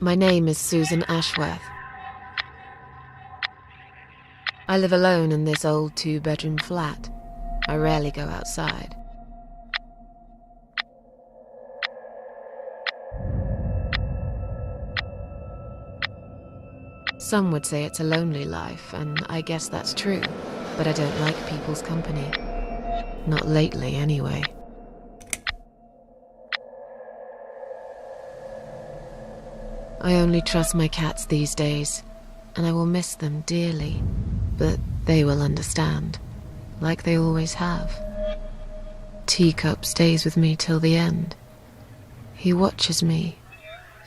My name is Susan Ashworth. I live alone in this old 2-bedroom flat. I rarely go outside. Some would say it's a lonely life, and I guess that's true, but I don't like people's company. Not lately, anyway. I only trust my cats these days, and I will miss them dearly, but they will understand, like they always have. Teacup stays with me till the end. He watches me,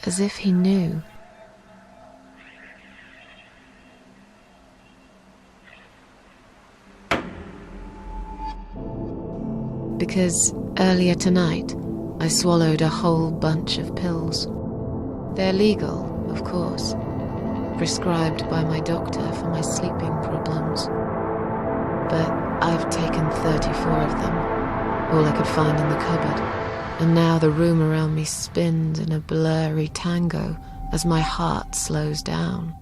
as if he knew. Because earlier tonight, I swallowed a whole bunch of pills. They're legal, of course, prescribed by my doctor for my sleeping problems. But I've taken 34 of them, all I could find in the cupboard, and now the room around me spins in a blurry tango as my heart slows down.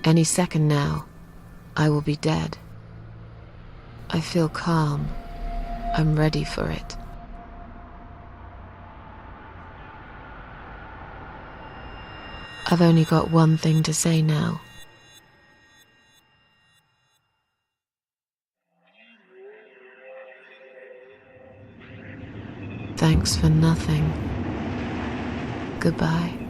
Any second now, I will be dead. I feel calm. I'm ready for it. I've only got one thing to say now. Thanks for nothing. Goodbye.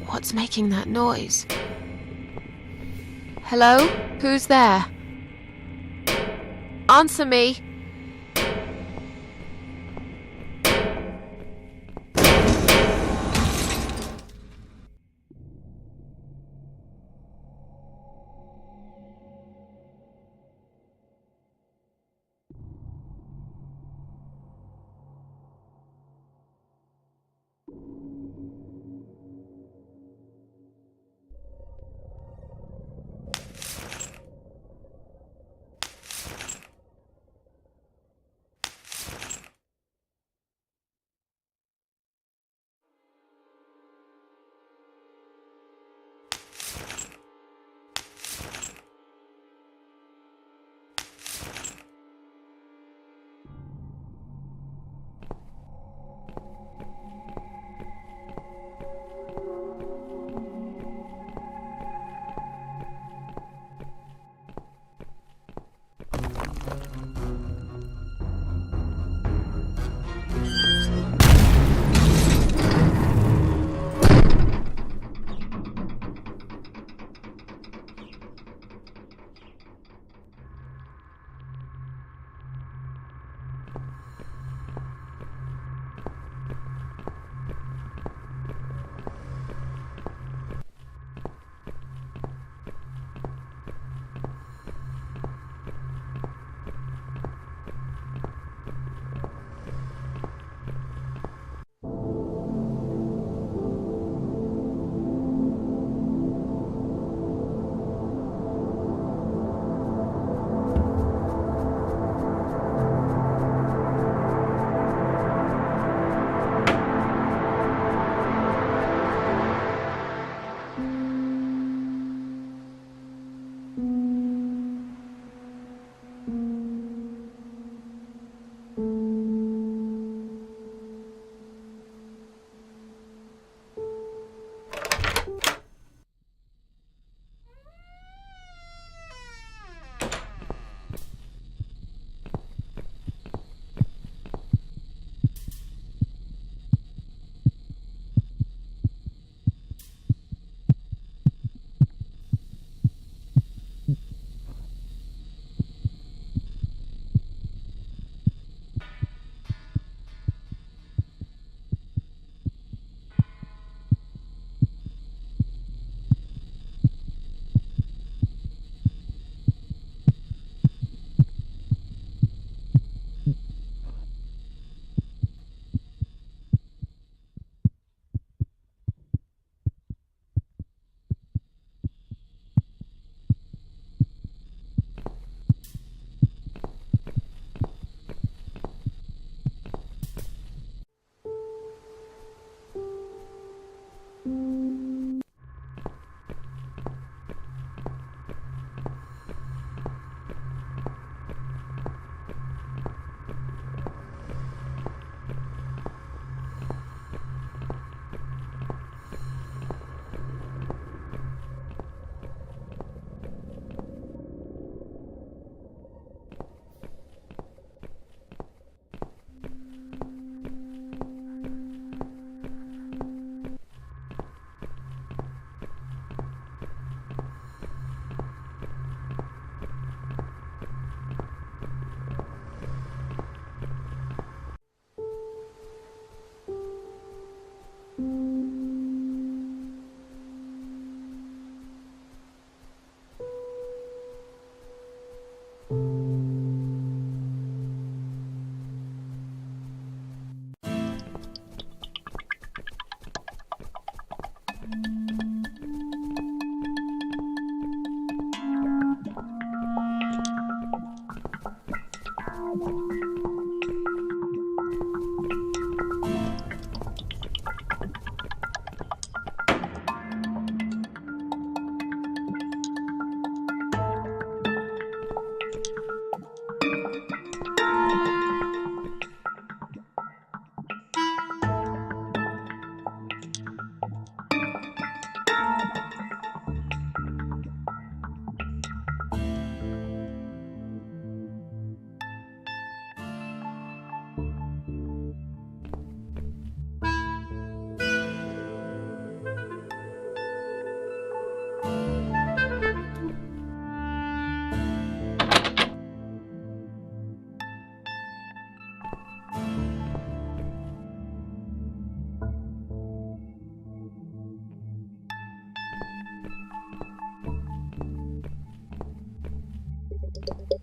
What's making that noise? Hello? Who's there? Answer me!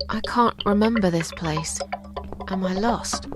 I can't remember this place. Am I lost?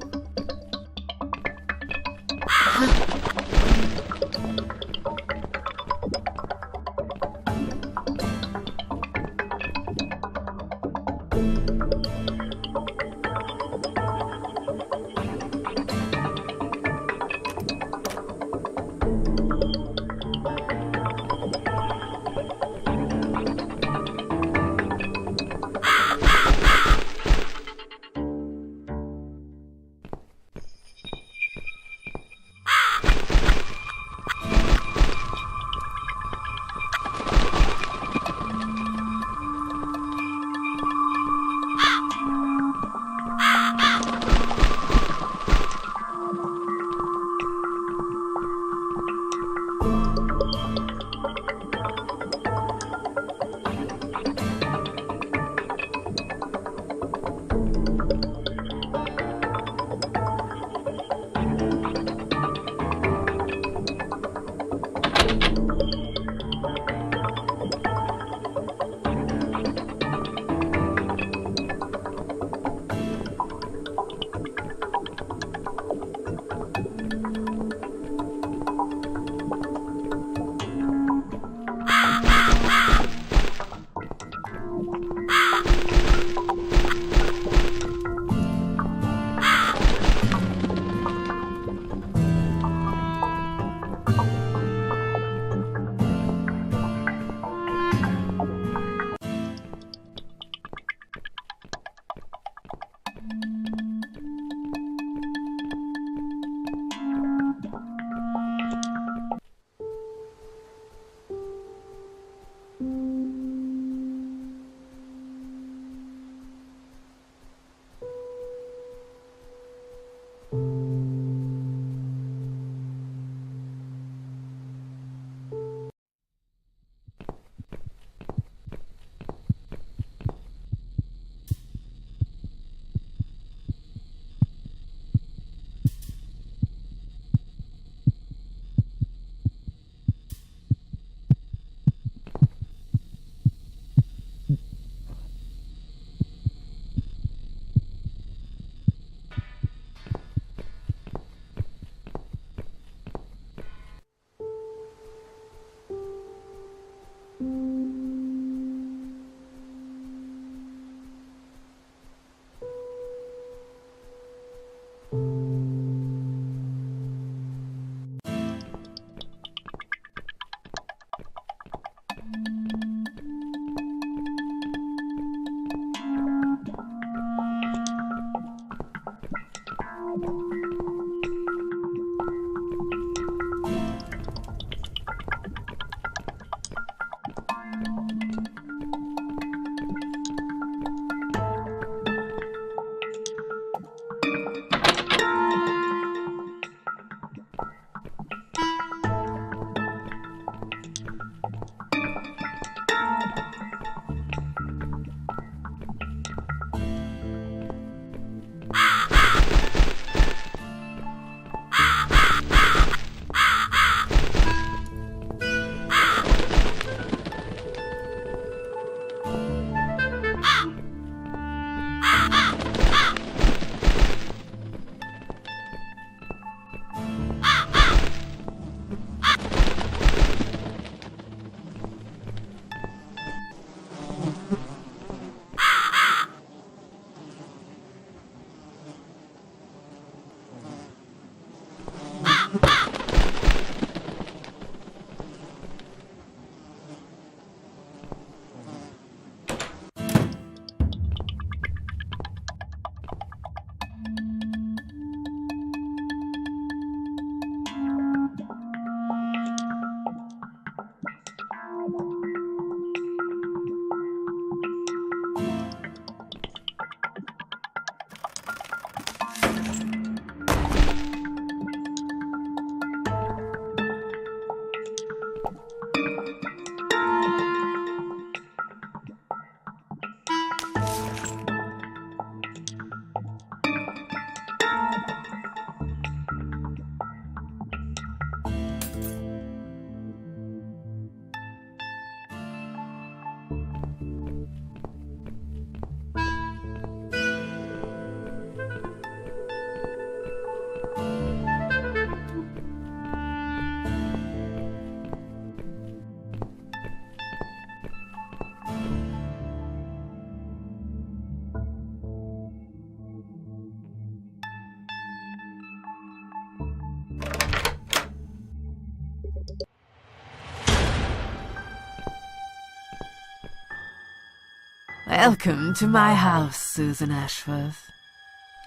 Welcome to my house, Susan Ashworth.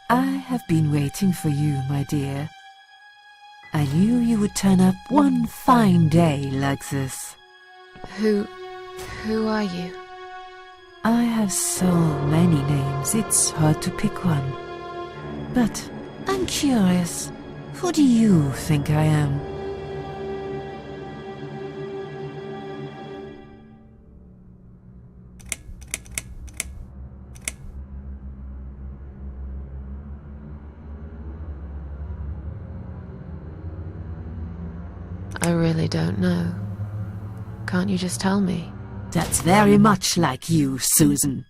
I have been waiting for you, my dear. I knew you would turn up one fine day like this. Who are you? I have so many names, it's hard to pick one. But I'm curious, who do you think I am? I really don't know. Can't you just tell me? That's very much like you, Susan.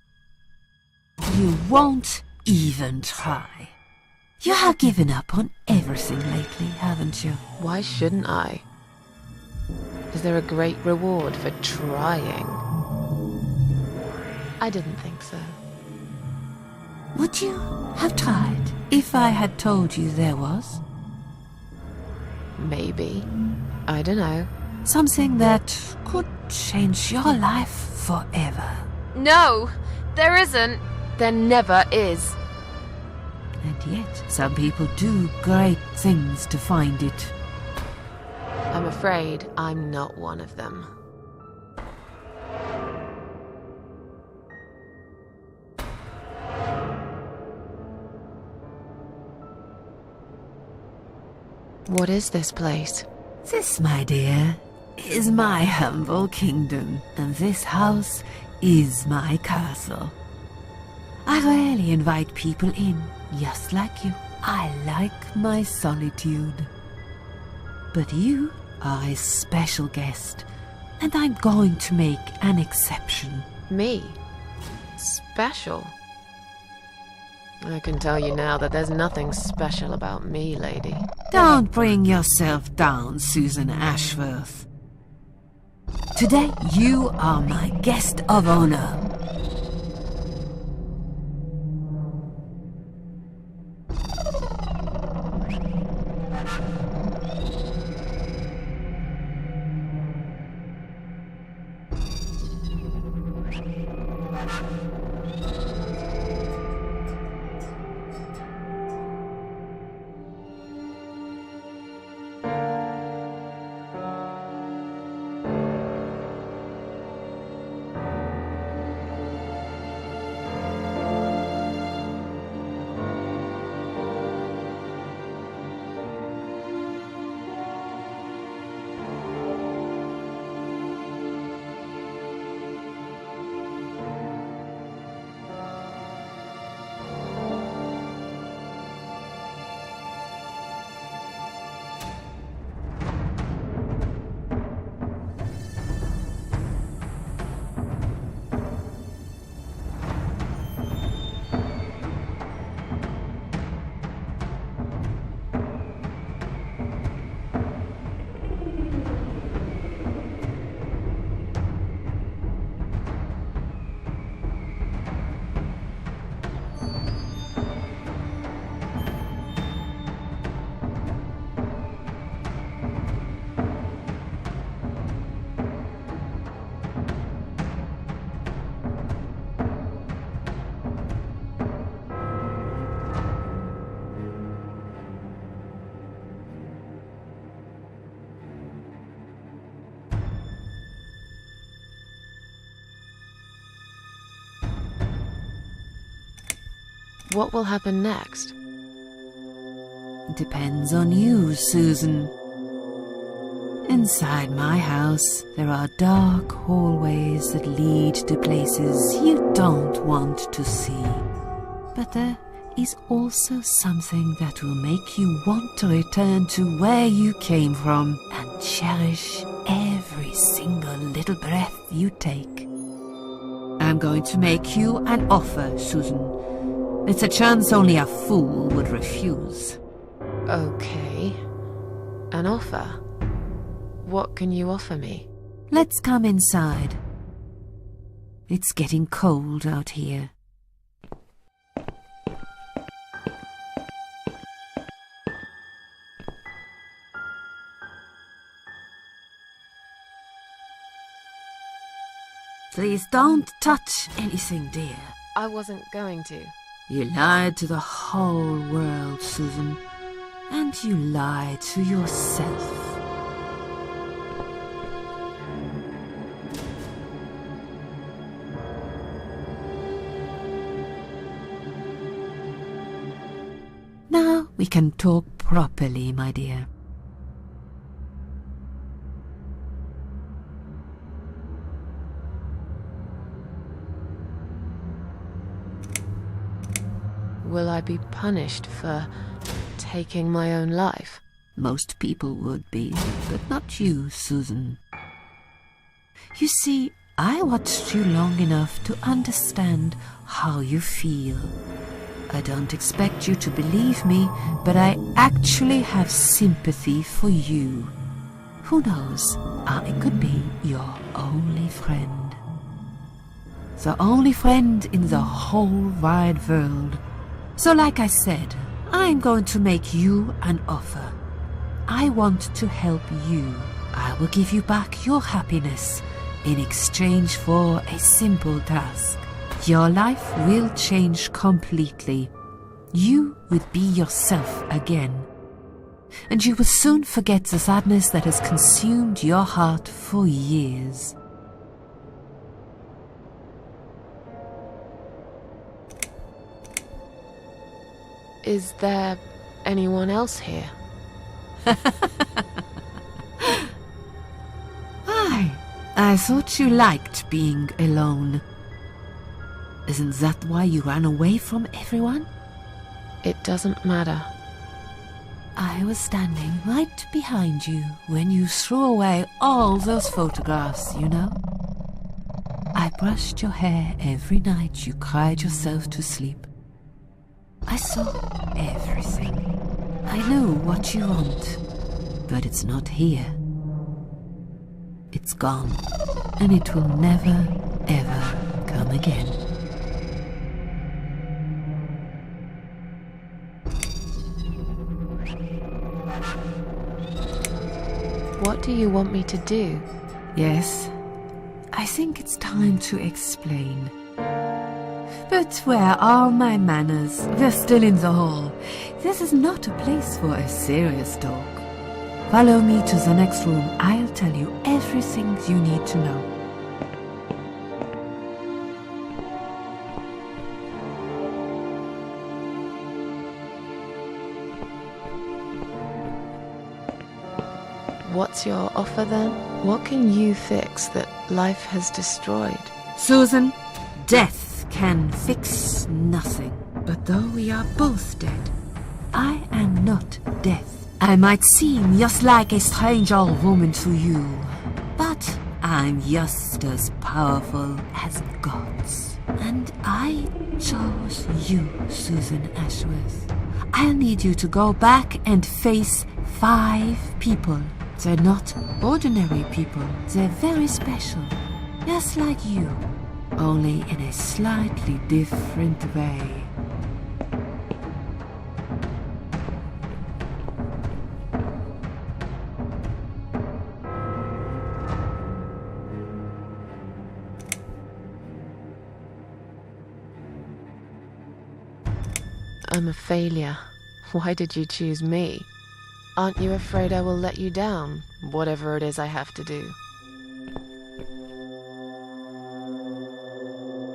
You won't even try. You have given up on everything lately, haven't you? Why shouldn't I? Is there a great reward for trying? I didn't think so. Would you have tried if I had told you there was? Maybe. I don't know. Something that could change your life forever. No! There isn't! There never is. And yet, some people do great things to find it. I'm afraid I'm not one of them. What is this place? This, my dear, is my humble kingdom, and this house is my castle. I rarely invite people in, just like you. I like my solitude. But you are a special guest, and I'm going to make an exception. Me? Special? I can tell you now that there's nothing special about me, lady. Don't bring yourself down, Susan Ashworth. Today, you are my guest of honor. What will happen next? Depends on you, Susan. Inside my house, there are dark hallways that lead to places you don't want to see. But there is also something that will make you want to return to where you came from and cherish every single little breath you take. I'm going to make you an offer, Susan. It's a chance only a fool would refuse. Okay. An offer? What can you offer me? Let's come inside. It's getting cold out here. Please don't touch anything, dear. I wasn't going to. You lied to the whole world, Susan. And you lied to yourself. Now we can talk properly, my dear. Will I be punished for taking my own life? Most people would be, but not you, Susan. You see, I watched you long enough to understand how you feel. I don't expect you to believe me, but I actually have sympathy for you. Who knows, I could be your only friend. The only friend in the whole wide world. So like I said, I'm going to make you an offer. I want to help you. I will give you back your happiness in exchange for a simple task. Your life will change completely. You will be yourself again. And you will soon forget the sadness that has consumed your heart for years. Is there anyone else here? I thought you liked being alone. Isn't that why you ran away from everyone? It doesn't matter. I was standing right behind you when you threw away all those photographs, you know? I brushed your hair every night you cried yourself to sleep. I saw everything. I know what you want, but it's not here. It's gone, and it will never, ever come again. What do you want me to do? Yes, I think it's time to explain. But where are my manners? We're still in the hall. This is not a place for a serious talk. Follow me to the next room. I'll tell you everything you need to know. What's your offer then? What can you fix that life has destroyed? Susan, death can fix nothing. But though we are both dead, I am not death. I might seem just like a strange old woman to you, but I'm just as powerful as gods. And I chose you, Susan Ashworth. I'll need you to go back and face 5 people. They're not ordinary people. They're very special, just like you, only in a slightly different way. I'm a failure. Why did you choose me? Aren't you afraid I will let you down, whatever it is I have to do?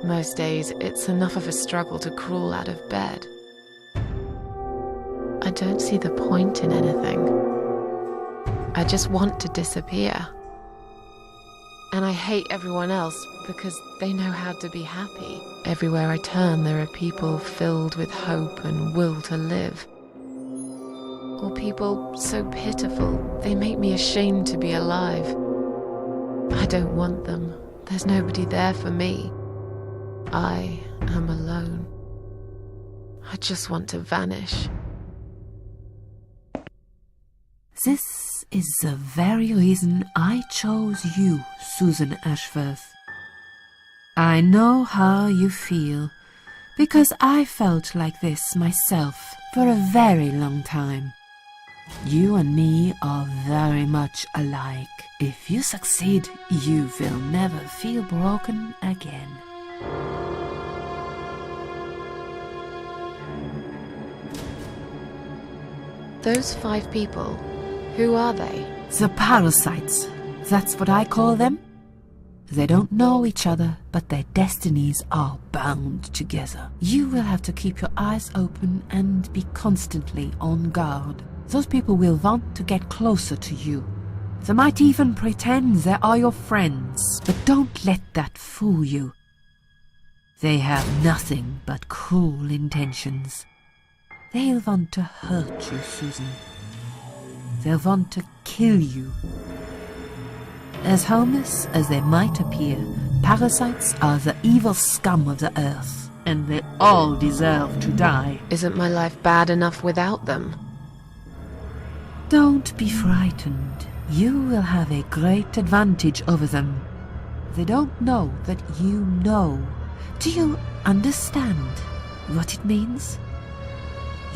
Most days, it's enough of a struggle to crawl out of bed. I don't see the point in anything. I just want to disappear. And I hate everyone else because they know how to be happy. Everywhere I turn, there are people filled with hope and will to live. Or people so pitiful, they make me ashamed to be alive. I don't want them. There's nobody there for me. I am alone. I just want to vanish. This is the very reason I chose you, Susan Ashworth. I know how you feel, because I felt like this myself for a very long time. You and me are very much alike. If you succeed, you will never feel broken again. Those 5 people, who are they? The parasites, that's what I call them. They don't know each other, but their destinies are bound together. You will have to keep your eyes open and be constantly on guard. Those people will want to get closer to you. They might even pretend they are your friends, but don't let that fool you. They have nothing but cruel intentions. They'll want to hurt you, Susan. They'll want to kill you. As harmless as they might appear, parasites are the evil scum of the earth, and they all deserve to die. Isn't my life bad enough without them? Don't be frightened. You will have a great advantage over them. They don't know that you know. Do you understand what it means?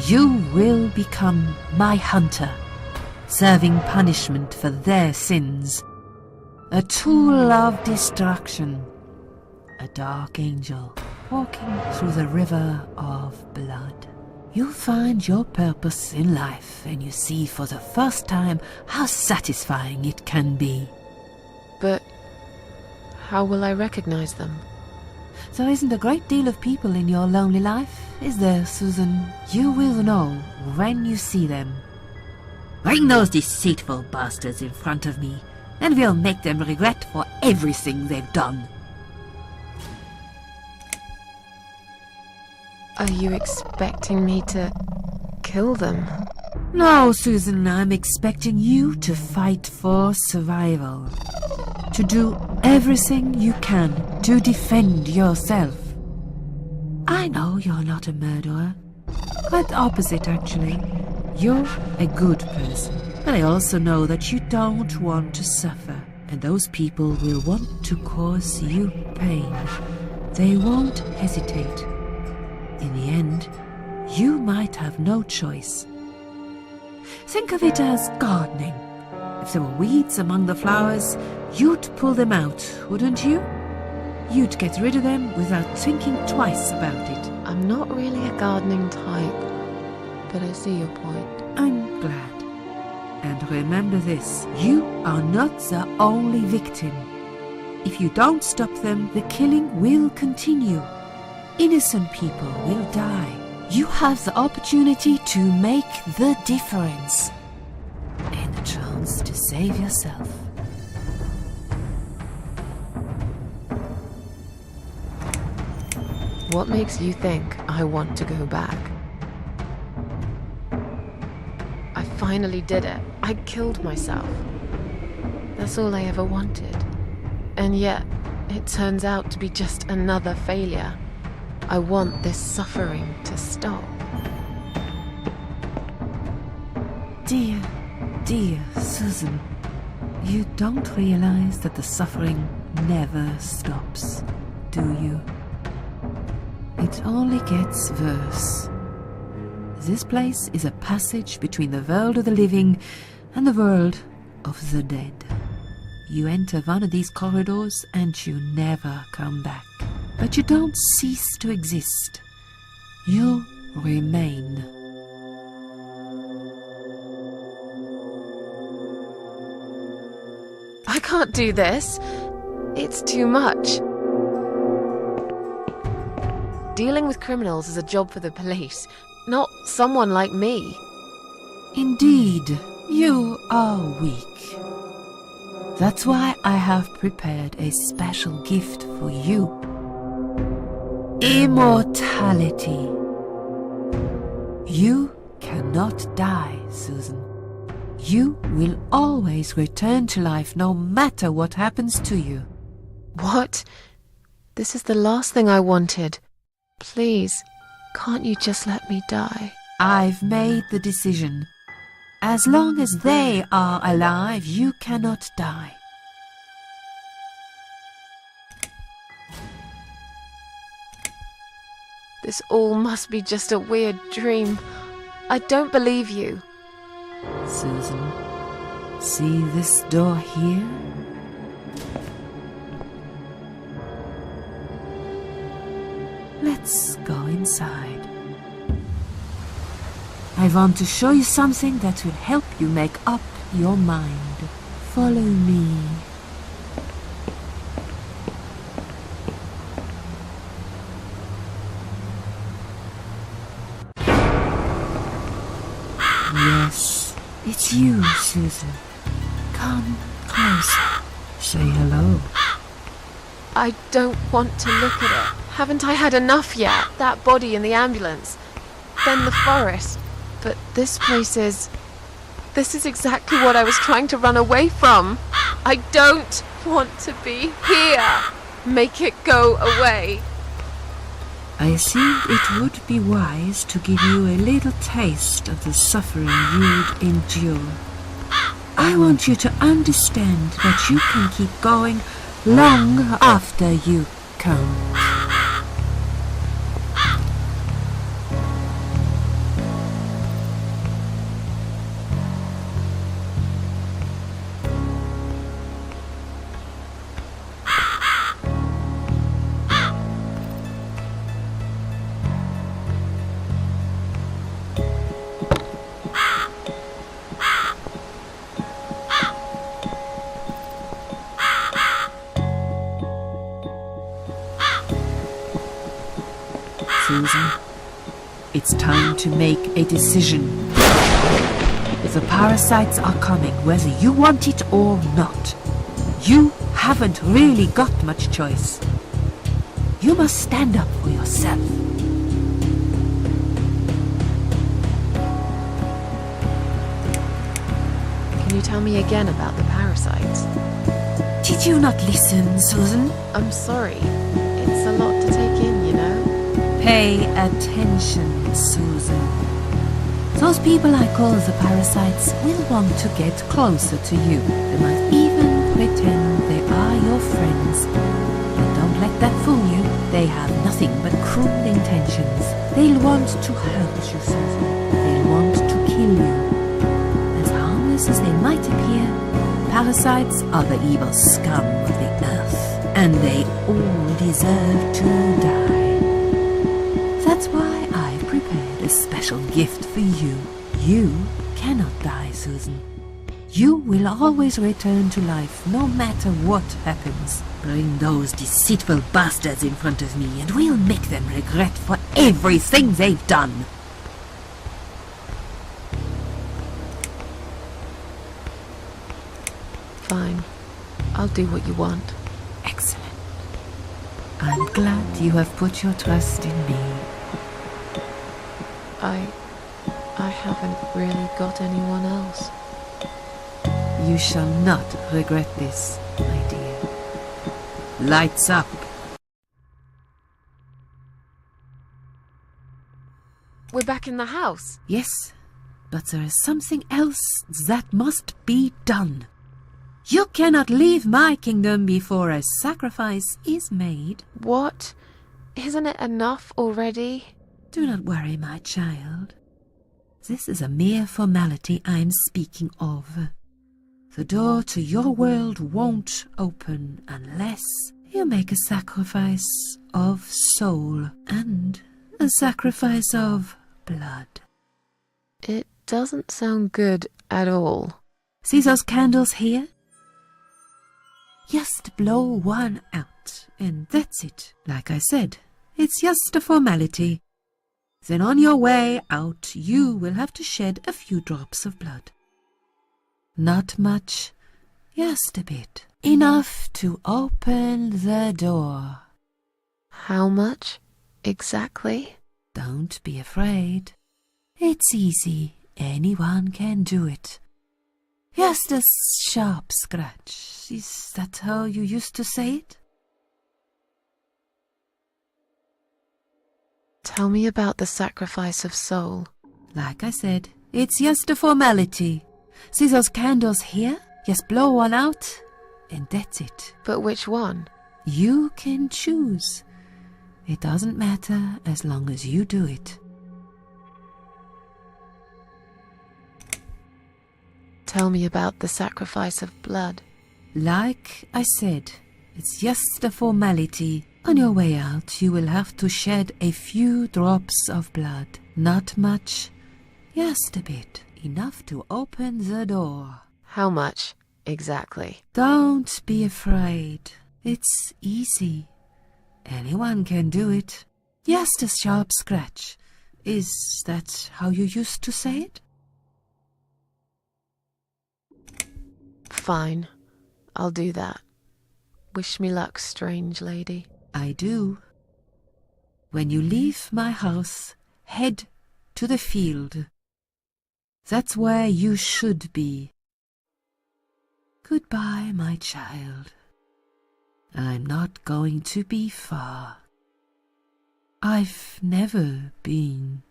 You will become my hunter, serving punishment for their sins. A tool of destruction, a dark angel walking through the river of blood. You'll find your purpose in life, and you see for the first time how satisfying it can be. But how will I recognize them? There isn't a great deal of people in your lonely life, is there, Susan? You will know when you see them. Bring those deceitful bastards in front of me, and we'll make them regret for everything they've done. Are you expecting me to kill them? No, Susan, I'm expecting you to fight for survival. To do everything you can to defend yourself. I know you're not a murderer. Quite the opposite, actually. You're a good person. But I also know that you don't want to suffer, and those people will want to cause you pain. They won't hesitate. In the end, you might have no choice. Think of it as gardening. If there were weeds among the flowers, you'd pull them out, wouldn't you? You'd get rid of them without thinking twice about it. I'm not really a gardening type, but I see your point. I'm glad. And remember this, you are not the only victim. If you don't stop them, the killing will continue. Innocent people will die. You have the opportunity to make the difference. And a chance to save yourself. What makes you think I want to go back? I finally did it. I killed myself. That's all I ever wanted. And yet, it turns out to be just another failure. I want this suffering to stop. Dear, dear Susan, you don't realize that the suffering never stops, do you? It only gets worse. This place is a passage between the world of the living and the world of the dead. You enter one of these corridors and you never come back. But you don't cease to exist. You remain. I can't do this. It's too much. Dealing with criminals is a job for the police, not someone like me. Indeed, you are weak. That's why I have prepared a special gift for you. Immortality. You cannot die, Susan. You will always return to life no matter what happens to you. What? This is the last thing I wanted. Please, can't you just let me die? I've made the decision. As long as they are alive, you cannot die. This all must be just a weird dream. I don't believe you. Susan, see this door here? Let's go inside. I want to show you something that will help you make up your mind. Follow me. Yes, it's you, Susan. Come closer. Say hello. I don't want to look at it. Haven't I had enough yet? That body in the ambulance. Then the forest. But this place is... This is exactly what I was trying to run away from. I don't want to be here. Make it go away. I think it would be wise to give you a little taste of the suffering you'd endure. I want you to understand that you can keep going long after you come. Susan, it's time to make a decision. The parasites are coming, whether you want it or not. You haven't really got much choice. You must stand up for yourself. Can you tell me again about the parasites? Did you not listen, Susan? I'm sorry. It's a lot to take in, you know? Pay attention, Susan. Those people I call the parasites will want to get closer to you. They might even pretend they are your friends. But don't let that fool you. They have nothing but cruel intentions. They'll want to hurt you, Susan. They'll want to kill you. As harmless as they might appear, parasites are the evil scum of the earth, and they all deserve to die. That's why I've prepared a special gift for you. You cannot die, Susan. You will always return to life, no matter what happens. Bring those deceitful bastards in front of me, and we'll make them regret for everything they've done. Fine. I'll do what you want. Excellent. I'm glad you have put your trust in me. I haven't really got anyone else. You shall not regret this, my dear. Lights up. We're back in the house. Yes, but there is something else that must be done. You cannot leave my kingdom before a sacrifice is made. What? Isn't it enough already? Do not worry, my child. This is a mere formality I'm speaking of. The door to your world won't open unless you make a sacrifice of soul and a sacrifice of blood. It doesn't sound good at all. See those candles here? Just blow one out, and that's it. Like I said, it's just a formality. Then on your way out, you will have to shed a few drops of blood. Not much, just a bit. Enough to open the door. How much exactly? Don't be afraid. It's easy. Anyone can do it. Just a sharp scratch. Is that how you used to say it? Tell me about the sacrifice of soul. Like I said, it's just a formality. See those candles here? Just blow one out, and that's it. But which one? You can choose. It doesn't matter as long as you do it. Tell me about the sacrifice of blood. Like I said, it's just a formality. On your way out, you will have to shed a few drops of blood. Not much, just a bit. Enough to open the door. How much, exactly? Don't be afraid. It's easy. Anyone can do it. Just a sharp scratch. Is that how you used to say it? Fine. I'll do that. Wish me luck, strange lady. I do. When you leave my house, head to the field. That's where you should be. Goodbye, my child. I'm not going to be far. I've never been.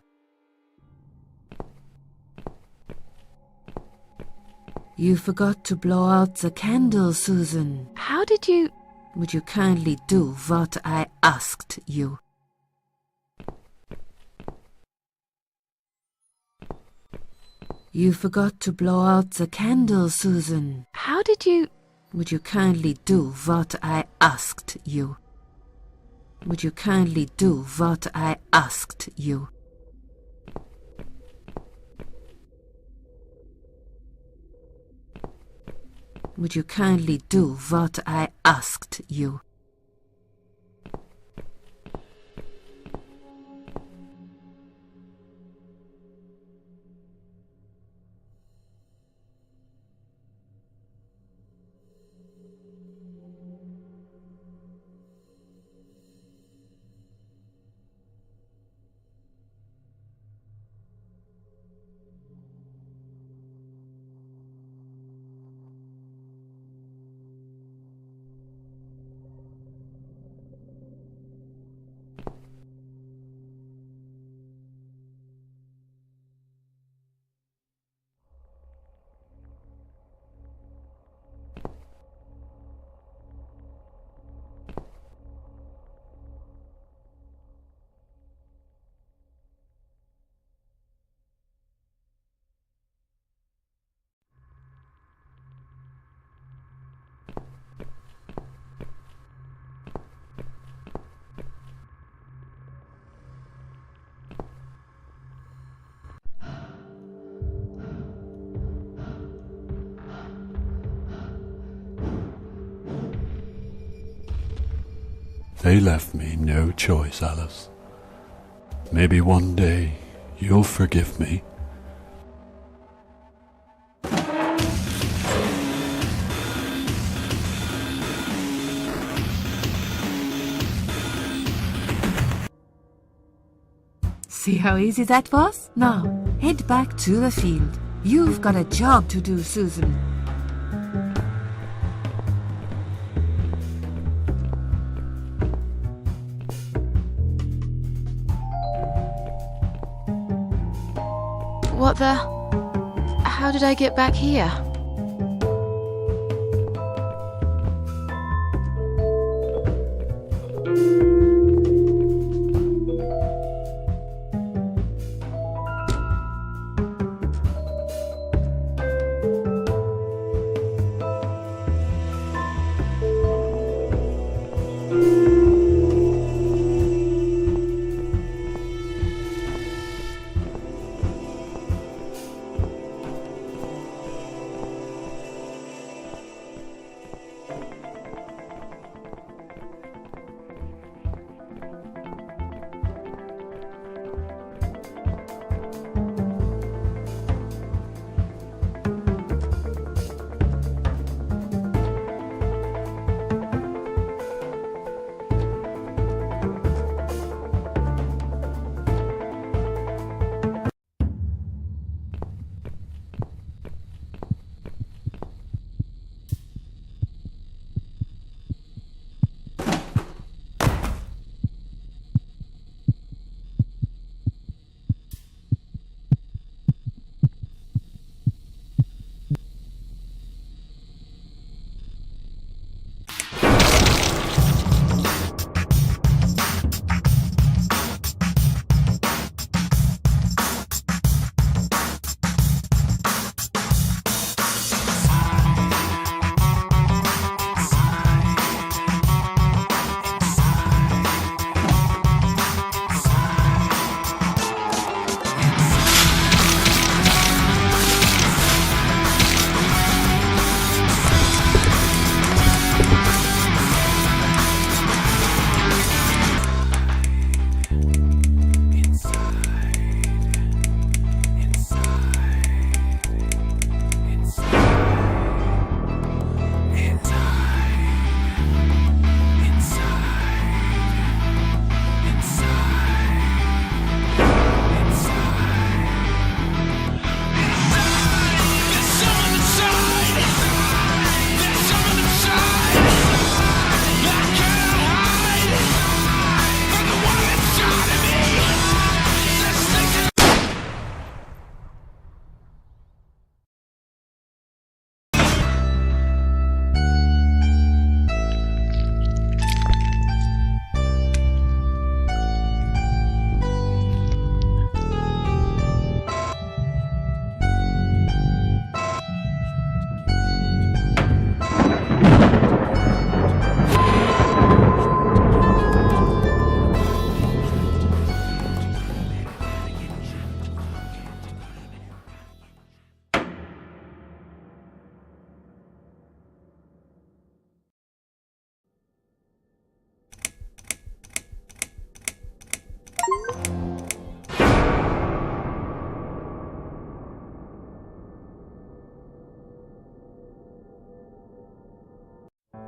You forgot to blow out the candle, Susan. How did you... Would you kindly do what I asked you? You forgot to blow out the candle, Susan. How did you... Would you kindly do what I asked you? Would you kindly do what I asked you? Would you kindly do what I asked you? They left me no choice, Alice. Maybe one day you'll forgive me. See how easy that was? Now, head back to the field. You've got a job to do, Susan. What the... How did I get back here?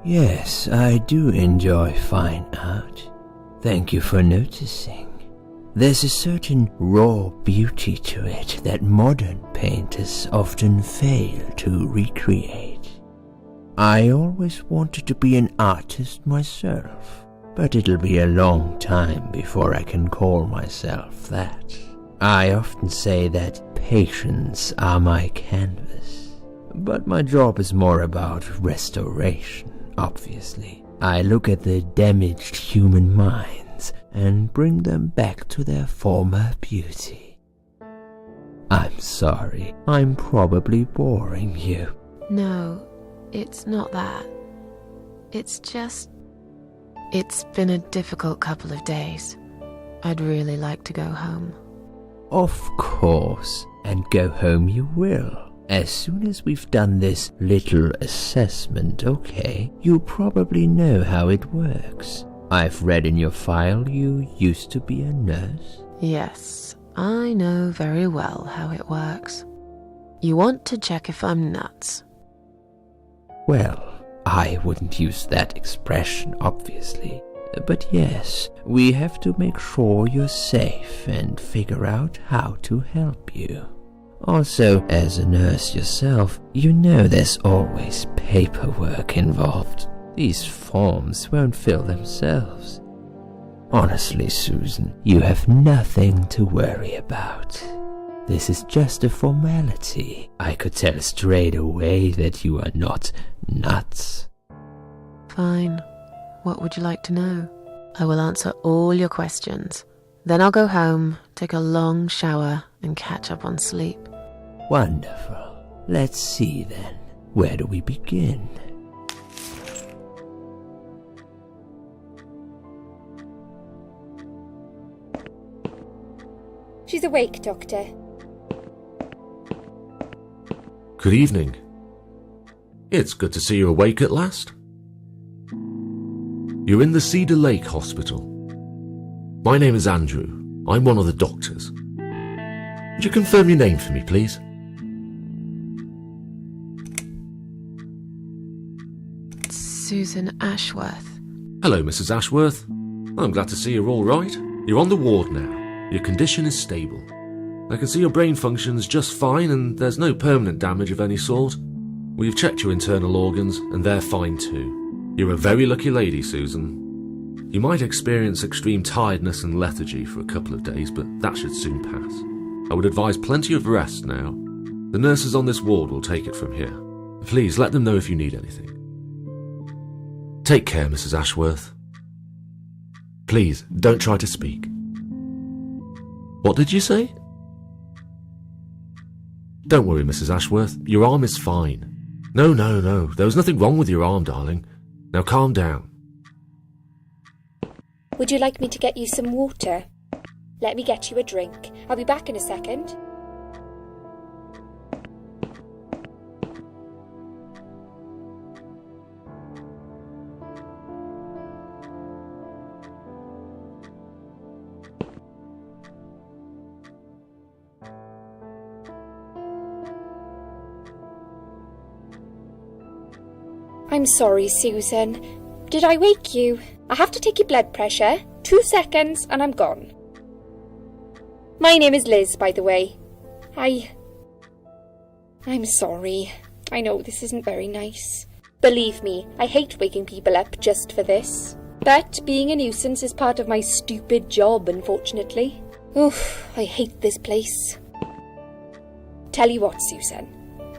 Yes, I do enjoy fine art. Thank you for noticing. There's a certain raw beauty to it that modern painters often fail to recreate. I always wanted to be an artist myself, but it'll be a long time before I can call myself that. I often say that patients are my canvas, but my job is more about restoration, obviously. I look at the damaged human minds and bring them back to their former beauty. I'm sorry, I'm probably boring you. No, it's not that. It's just... It's been a difficult couple of days. I'd really like to go home. Of course, and go home you will. As soon as we've done this little assessment, okay? You probably know how it works. I've read in your file you used to be a nurse. Yes, I know very well how it works. You want to check if I'm nuts. Well, I wouldn't use that expression, obviously. But yes, we have to make sure you're safe and figure out how to help you. Also, as a nurse yourself, you know there's always paperwork involved. These forms won't fill themselves. Honestly, Susan, you have nothing to worry about. This is just a formality. I could tell straight away that you are not nuts. Fine. What would you like to know? I will answer all your questions. Then I'll go home, take a long shower, and catch up on sleep. Wonderful. Let's see then. Where do we begin? She's awake, Doctor. Good evening. It's good to see you awake at last. You're in the Cedar Lake Hospital. My name is Andrew. I'm one of the doctors. Would you confirm your name for me, please? Susan Ashworth. Hello, Mrs. Ashworth. I'm glad to see you're all right. You're on the ward now. Your condition is stable. I can see your brain functions just fine and there's no permanent damage of any sort. We've checked your internal organs and they're fine too. You're a very lucky lady, Susan. You might experience extreme tiredness and lethargy for a couple of days, but that should soon pass. I would advise plenty of rest now. The nurses on this ward will take it from here. Please let them know if you need anything. Take care, Mrs. Ashworth. Please, don't try to speak. What did you say? Don't worry, Mrs. Ashworth. Your arm is fine. No. There was nothing wrong with your arm, darling. Now calm down. Would you like me to get you some water? Let me get you a drink. I'll be back in a second. I'm sorry, Susan. Did I wake you? I have to take your blood pressure. 2 seconds and I'm gone. My name is Liz, by the way. I'm sorry. I know this isn't very nice. Believe me, I hate waking people up just for this. But being a nuisance is part of my stupid job, unfortunately. Oof, I hate this place. Tell you what, Susan.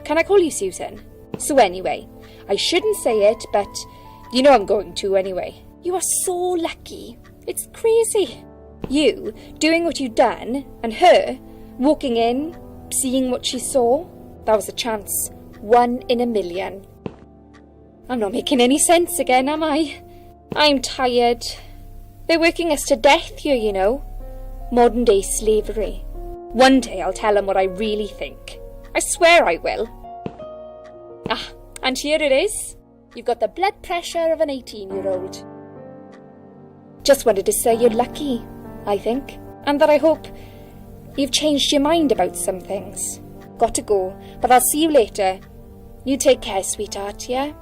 Can I call you Susan? So anyway, I shouldn't say it, but you know I'm going to anyway. You are so lucky. It's crazy. You doing what you've done, and her walking in, seeing what she saw. That was a chance. 1 in a million. I'm not making any sense again, am I? I'm tired. They're working us to death here, you know. Modern day slavery. One day I'll tell them what I really think. I swear I will. Ah, and here it is. You've got the blood pressure of an 18-year-old. Just wanted to say you're lucky, I think, and that I hope you've changed your mind about some things. Got to go, but I'll see you later. You take care, sweetheart, yeah?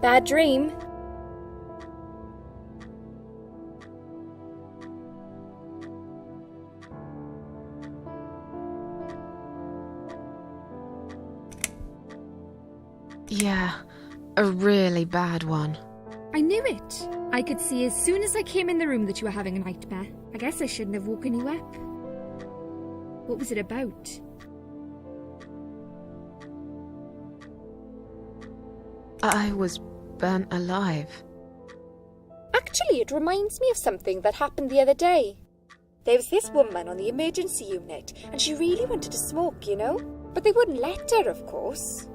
Bad dream? Yeah, a really bad one. I knew it. I could see as soon as I came in the room that you were having a nightmare. I guess I shouldn't have woken you up. What was it about? I was burnt alive. Actually, it reminds me of something that happened the other day. There was this woman on the emergency unit, and she really wanted to smoke, you know? But they wouldn't let her, of course.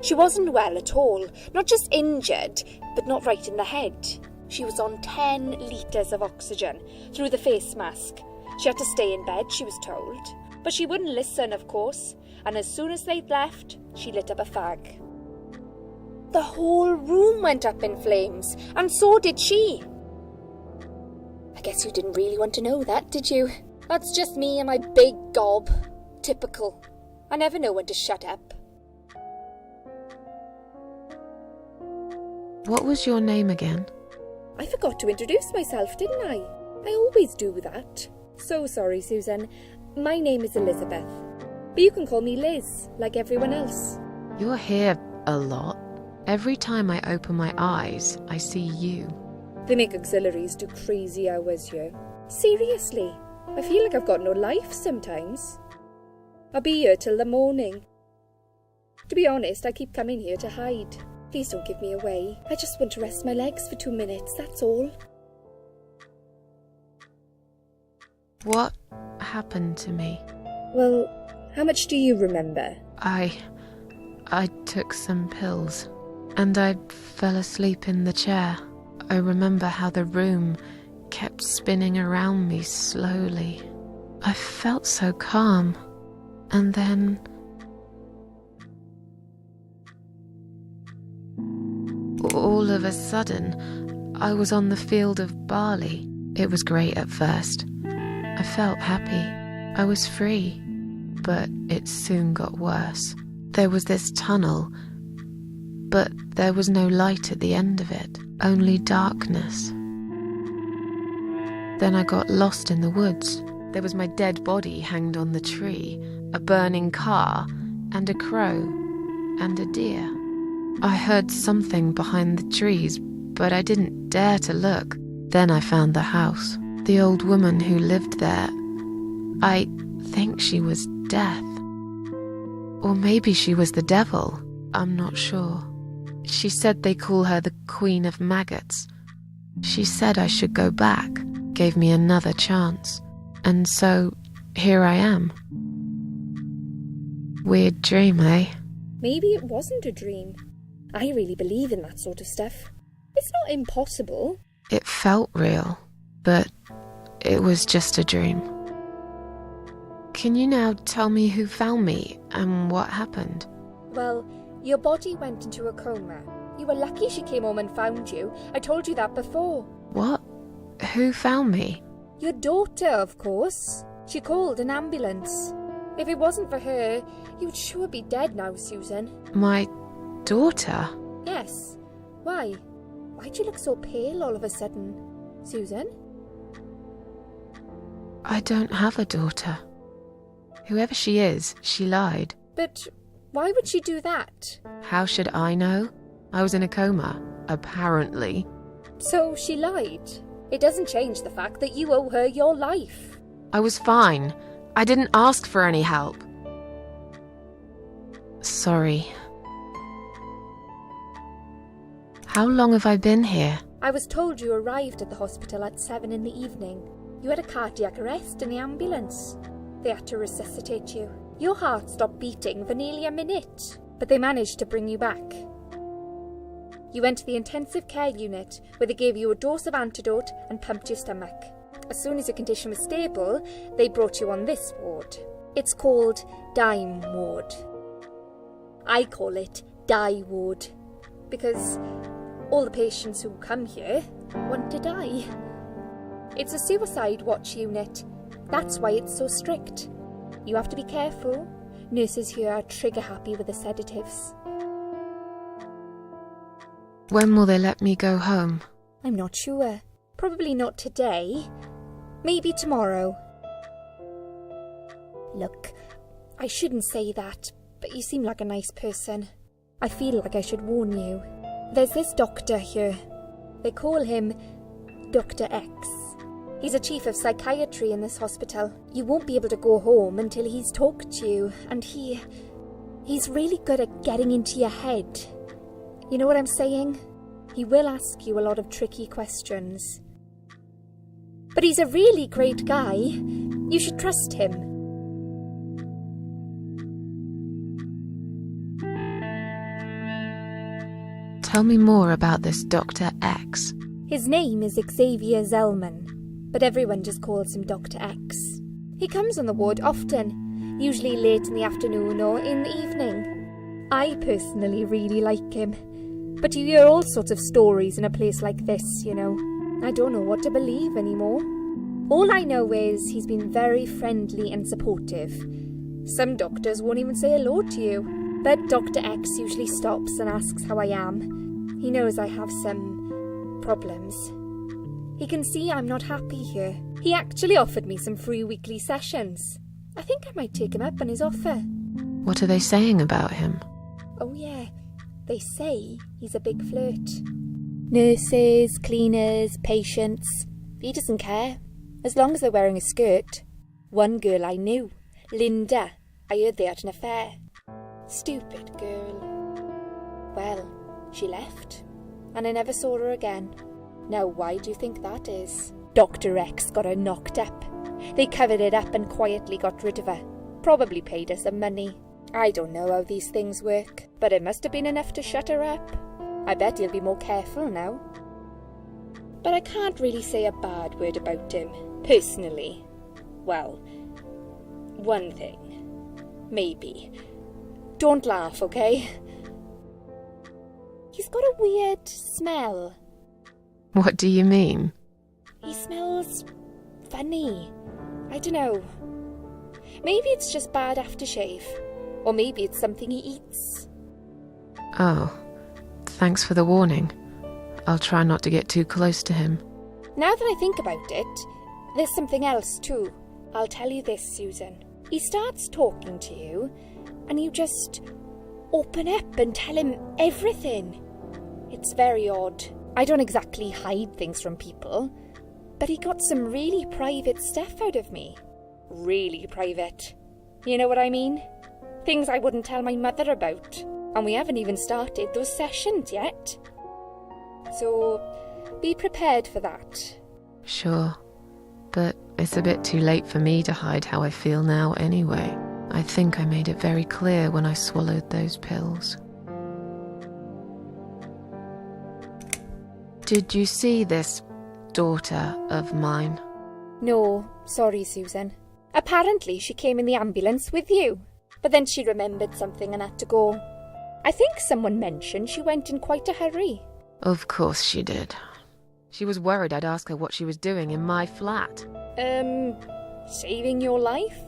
She wasn't well at all, not just injured, but not right in the head. She was on 10 litres of oxygen through the face mask. She had to stay in bed, she was told. But she wouldn't listen, of course, and as soon as they'd left, she lit up a fag. The whole room went up in flames, and so did she. I guess you didn't really want to know that, did you? That's just me and my big gob. Typical. I never know when to shut up. What was your name again? I forgot to introduce myself, didn't I? I always do that. So sorry, Susan. My name is Elizabeth. But you can call me Liz, like everyone else. You're here a lot. Every time I open my eyes, I see you. They make auxiliaries do crazy hours here. Seriously, I feel like I've got no life sometimes. I'll be here till the morning. To be honest, I keep coming here to hide. Please don't give me away. I just want to rest my legs for 2 minutes, that's all. What happened to me? Well, how much do you remember? I took some pills, and I fell asleep in the chair. I remember how the room kept spinning around me slowly. I felt so calm, and then... all of a sudden, I was on the field of barley. It was great at first. I felt happy. I was free. But it soon got worse. There was this tunnel, but there was no light at the end of it, only darkness. Then I got lost in the woods. There was my dead body hanged on the tree, a burning car, and a crow, and a deer. I heard something behind the trees, but I didn't dare to look. Then I found the house. The old woman who lived there, I think she was Death. Or maybe she was the devil. I'm not sure. She said they call her the Queen of Maggots. She said I should go back, gave me another chance. And so, here I am. Weird dream, eh? Maybe it wasn't a dream. I really believe in that sort of stuff. It's not impossible. It felt real, but it was just a dream. Can you now tell me who found me and what happened? Well, your body went into a coma. You were lucky she came home and found you. I told you that before. What? Who found me? Your daughter, of course. She called an ambulance. If it wasn't for her, you'd sure be dead now, Susan. My daughter? Yes. Why? Why'd you look so pale all of a sudden, Susan? I don't have a daughter. Whoever she is, she lied. But why would she do that? How should I know? I was in a coma, apparently. So she lied. It doesn't change the fact that you owe her your life. I was fine. I didn't ask for any help. Sorry. How long have I been here? I was told you arrived at the hospital at 7 in the evening. You had a cardiac arrest in the ambulance. They had to resuscitate you. Your heart stopped beating for nearly a minute, but they managed to bring you back. You went to the intensive care unit, where they gave you a dose of antidote and pumped your stomach. As soon as your condition was stable, they brought you on this ward. It's called Dime Ward. I call it Die Ward, because all the patients who come here want to die. It's a suicide watch unit. That's why it's so strict. You have to be careful. Nurses here are trigger happy with the sedatives. When will they let me go home? I'm not sure. Probably not today. Maybe tomorrow. Look, I shouldn't say that, but you seem like a nice person. I feel like I should warn you. There's this doctor here. They call him Dr. X. He's a chief of psychiatry in this hospital. You won't be able to go home until he's talked to you, and he's really good at getting into your head. You know what I'm saying? He will ask you a lot of tricky questions. But he's a really great guy. You should trust him. Tell me more about this Dr. X. His name is Xavier Zellman, but everyone just calls him Dr. X. He comes on the ward often, usually late in the afternoon or in the evening. I personally really like him, but you hear all sorts of stories in a place like this, you know. I don't know what to believe anymore. All I know is he's been very friendly and supportive. Some doctors won't even say hello to you, but Dr. X usually stops and asks how I am. He knows I have some problems. He can see I'm not happy here. He actually offered me some free weekly sessions. I think I might take him up on his offer. What are they saying about him? Oh yeah, they say he's a big flirt. Nurses, cleaners, patients. He doesn't care, as long as they're wearing a skirt. One girl I knew, Linda, I heard they had an affair. Stupid girl. Well, she left, and I never saw her again. Now why do you think that is? Dr. X got her knocked up. They covered it up and quietly got rid of her. Probably paid her some money. I don't know how these things work, but it must have been enough to shut her up. I bet he'll be more careful now. But I can't really say a bad word about him, personally. Well, one thing. Maybe. Don't laugh, okay? He's got a weird smell. What do you mean? He smells funny. I don't know. Maybe it's just bad aftershave. Or maybe it's something he eats. Oh, thanks for the warning. I'll try not to get too close to him. Now that I think about it, there's something else too. I'll tell you this, Susan. He starts talking to you, and you just open up and tell him everything. It's very odd. I don't exactly hide things from people, but he got some really private stuff out of me. Really private. You know what I mean? Things I wouldn't tell my mother about. And we haven't even started those sessions yet. So, be prepared for that. Sure, but it's a bit too late for me to hide how I feel now anyway. I think I made it very clear when I swallowed those pills. Did you see this daughter of mine? No, sorry, Susan. Apparently she came in the ambulance with you, but then she remembered something and had to go. I think someone mentioned she went in quite a hurry. Of course she did. She was worried I'd ask her what she was doing in my flat. Saving your life?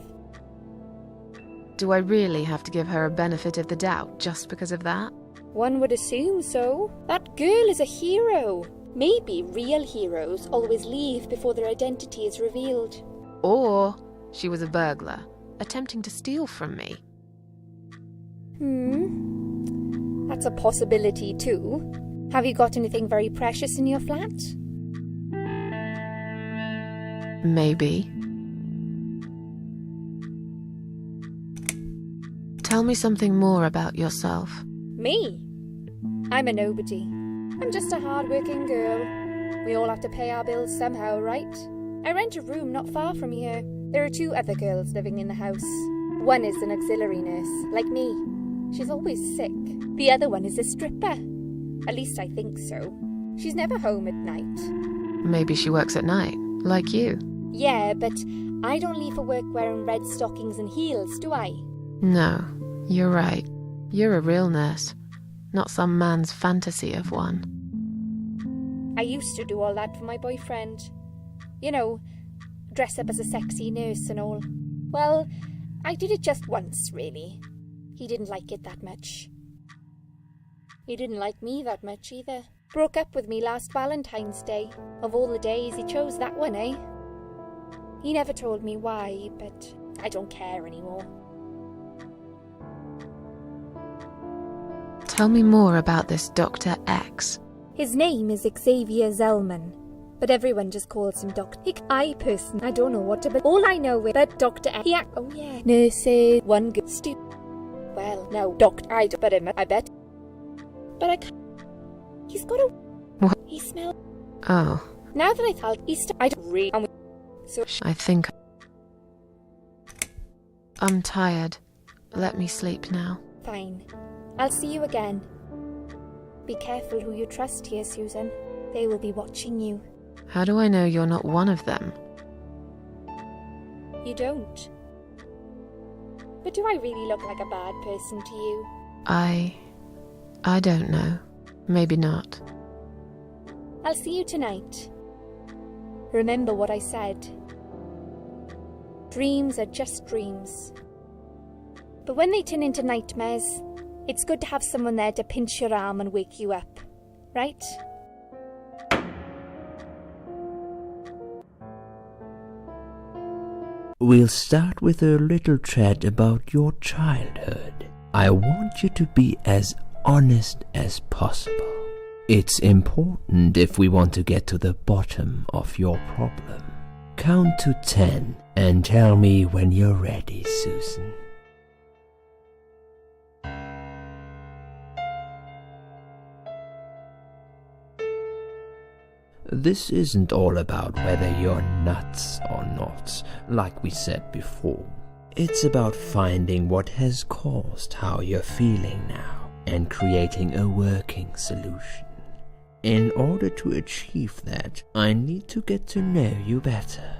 Do I really have to give her a benefit of the doubt just because of that? One would assume so. That girl is a hero. Maybe real heroes always leave before their identity is revealed. Or she was a burglar, attempting to steal from me. That's a possibility too. Have you got anything very precious in your flat? Maybe. Tell me something more about yourself. Me? I'm a nobody. I'm just a hard-working girl. We all have to pay our bills somehow, right? I rent a room not far from here. There are 2 other girls living in the house. One is an auxiliary nurse, like me. She's always sick. The other one is a stripper. At least I think so. She's never home at night. Maybe she works at night, like you. Yeah, but I don't leave for work wearing red stockings and heels, do I? No, you're right. You're a real nurse, not some man's fantasy of one. I used to do all that for my boyfriend. You know, dress up as a sexy nurse and all. Well, I did it just once, really. He didn't like it that much. He didn't like me that much either. Broke up with me last Valentine's Day. Of all the days, he chose that one, eh? He never told me why, but I don't care anymore. Tell me more about this Dr. X. His name is Xavier Zellman, but everyone just calls him Dr. I don't know what to but all I know is that Dr. X. Oh yeah, nurses, one good well, no, Doctor, I don't, but I bet. But I can't. He's got a. What? He smells. Oh. Now that I thought I don't read. So I think I'm tired. Let me sleep now. Fine. I'll see you again. Be careful who you trust here, Susan. They will be watching you. How do I know you're not one of them? You don't. But do I really look like a bad person to you? I don't know. Maybe not. I'll see you tonight. Remember what I said. Dreams are just dreams. But when they turn into nightmares, it's good to have someone there to pinch your arm and wake you up, right? We'll start with a little chat about your childhood. I want you to be as honest as possible. It's important if we want to get to the bottom of your problem. Count to 10 and tell me when you're ready, Susan. This isn't all about whether you're nuts or not, like we said before. It's about finding what has caused how you're feeling now and creating a working solution. In order to achieve that, I need to get to know you better.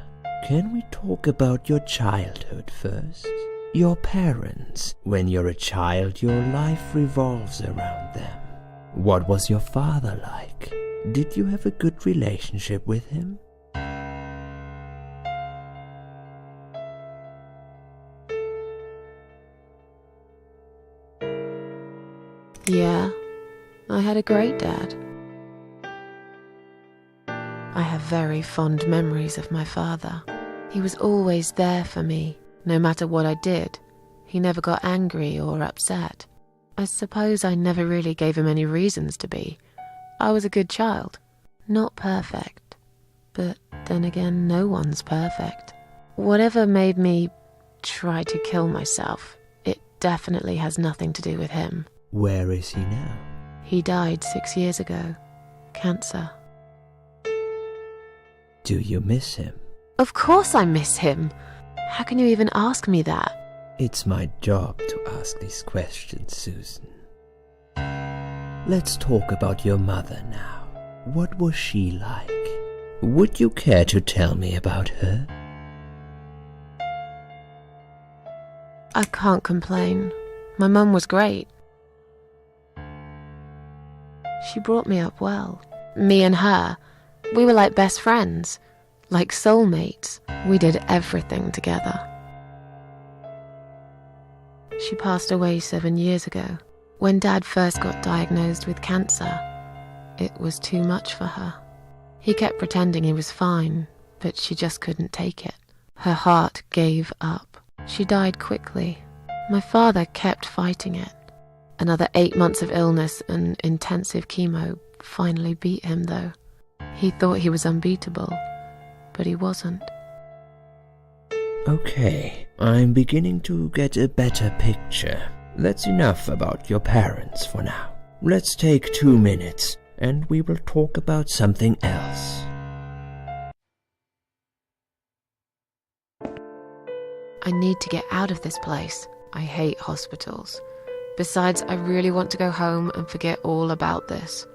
Can we talk about your childhood first? Your parents. When you're a child, your life revolves around them. What was your father like? Did you have a good relationship with him? Yeah, I had a great dad. I have very fond memories of my father. He was always there for me, no matter what I did. He never got angry or upset. I suppose I never really gave him any reasons to be. I was a good child. Not perfect. But then again, no one's perfect. Whatever made me try to kill myself, it definitely has nothing to do with him. Where is he now? He died 6 years ago. Cancer. Do you miss him? Of course I miss him. How can you even ask me that? It's my job to ask these questions, Susan. Let's talk about your mother now. What was she like? Would you care to tell me about her? I can't complain. My mum was great. She brought me up well. Me and her, we were like best friends, like soulmates. We did everything together. She passed away 7 years ago. When Dad first got diagnosed with cancer, it was too much for her. He kept pretending he was fine, but she just couldn't take it. Her heart gave up. She died quickly. My father kept fighting it. Another 8 months of illness and intensive chemo finally beat him, though. He thought he was unbeatable, but he wasn't. Okay, I'm beginning to get a better picture. That's enough about your parents for now. Let's take 2 minutes, and we will talk about something else. I need to get out of this place. I hate hospitals. Besides, I really want to go home and forget all about this.